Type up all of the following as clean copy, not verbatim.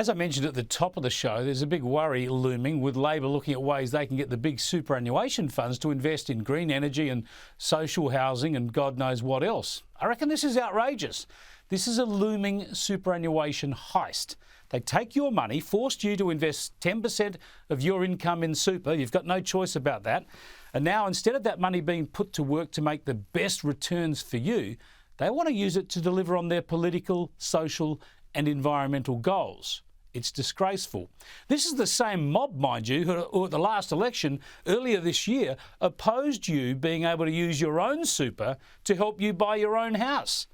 As I mentioned at the top of the show, there's a big worry looming with Labor looking at ways they can get the big superannuation funds to invest in green energy and social housing and God knows what else. I reckon this is outrageous. This is a looming superannuation heist. They take your money, forced you to invest 10% of your income in super. You've got no choice about that. And now, instead of that money being put to work to make the best returns for you, they want to use it to deliver on their political, social and environmental goals. It's disgraceful. This is the same mob, mind you, who at the last election earlier this year opposed you being able to use your own super to help you buy your own house.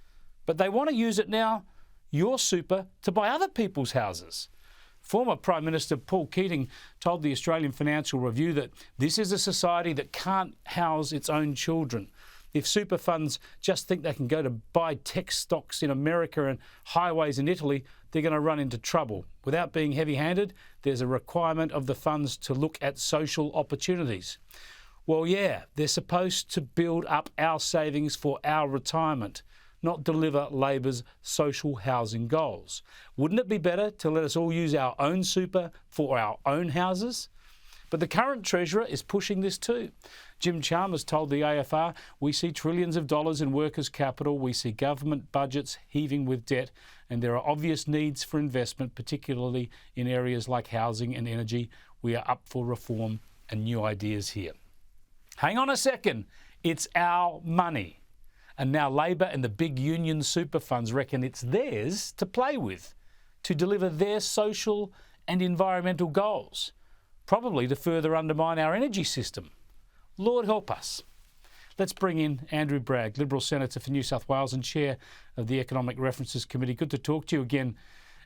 But they want to use it now, your super, to buy other people's houses. Former Prime Minister Paul Keating told the Australian Financial Review that this is a society that can't house its own children. If super funds just think they can go to buy tech stocks in America and highways in Italy, they're going to run into trouble. Without being heavy-handed, there's a requirement of the funds to look at social opportunities. Well, yeah, they're supposed to build up our savings for our retirement, not deliver Labor's social housing goals. Wouldn't it be better to let us all use our own super for our own houses? But the current Treasurer is pushing this too. Jim Chalmers told the AFR, "We see trillions of dollars in workers' capital, we see government budgets heaving with debt, and there are obvious needs for investment, particularly in areas like housing and energy. We are up for reform and new ideas here." Hang on a second, it's our money. And now Labor and the big union super funds reckon it's theirs to play with, to deliver their social and environmental goals, probably to further undermine our energy system. Lord help us. Let's bring in Andrew Bragg, Liberal Senator for New South Wales and Chair of the Economic References Committee. Good to talk to you again,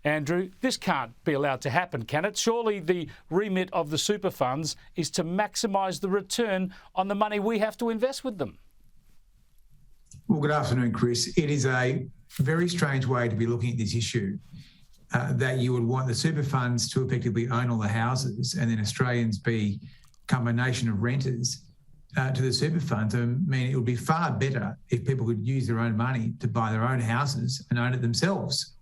Andrew. This can't be allowed to happen, can it? Surely the remit of the super funds is to maximise the return on the money we have to invest with them. Well, good afternoon, Chris. It is a very strange way to be looking at this issue, that you would want the super funds to effectively own all the houses and then Australians become a nation of renters to the super funds. I mean, it would be far better if people could use their own money to buy their own houses and own it themselves.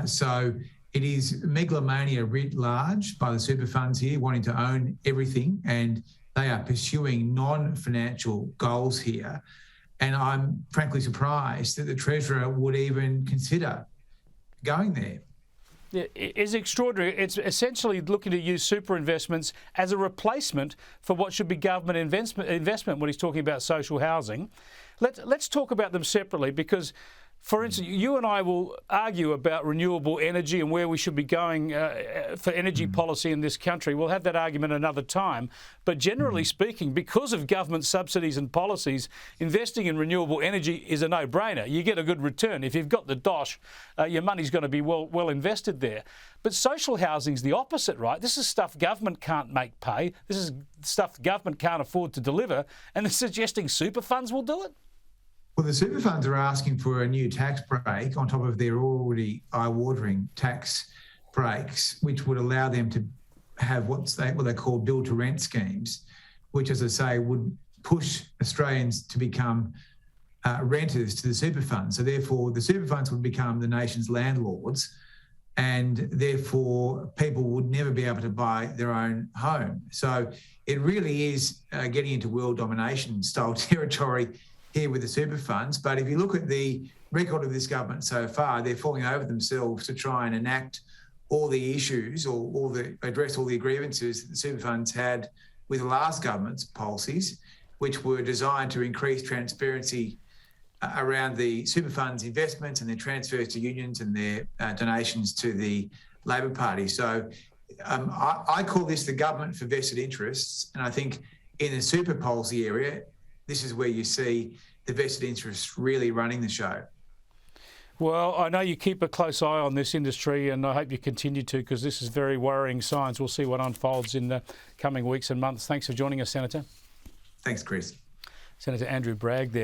So it is megalomania writ large by the super funds here, wanting to own everything, and they are pursuing non-financial goals here. And I'm frankly surprised that the Treasurer would even consider going there. It's extraordinary. It's essentially looking to use super investments as a replacement for what should be government investment when he's talking about social housing. Let's talk about them separately because, for instance, you and I will argue about renewable energy and where we should be going for energy policy in this country. We'll have that argument another time. But generally speaking, because of government subsidies and policies, investing in renewable energy is a no-brainer. You get a good return. If you've got the dosh, your money's going to be well invested there. But social housing's the opposite, right? This is stuff government can't make pay. This is stuff government can't afford to deliver. And they're suggesting super funds will do it? Well, the super funds are asking for a new tax break on top of their already eye-watering tax breaks, which would allow them to have what they call build-to-rent schemes, which, as I say, would push Australians to become renters to the super funds. So therefore, the super funds would become the nation's landlords, and therefore people would never be able to buy their own home. So it really is getting into world domination style territory here with the super funds. But if you look at the record of this government so far, they're falling over themselves to try and enact all the issues or address all the grievances that the super funds had with the last government's policies, which were designed to increase transparency around the super funds investments and their transfers to unions and their donations to the Labor Party. So I call this the government for vested interests. And I think in the super policy area, this is where you see the vested interests really running the show. Well, I know you keep a close eye on this industry, and I hope you continue to, because this is very worrying signs. We'll see what unfolds in the coming weeks and months. Thanks for joining us, Senator. Thanks, Chris. Senator Andrew Bragg there.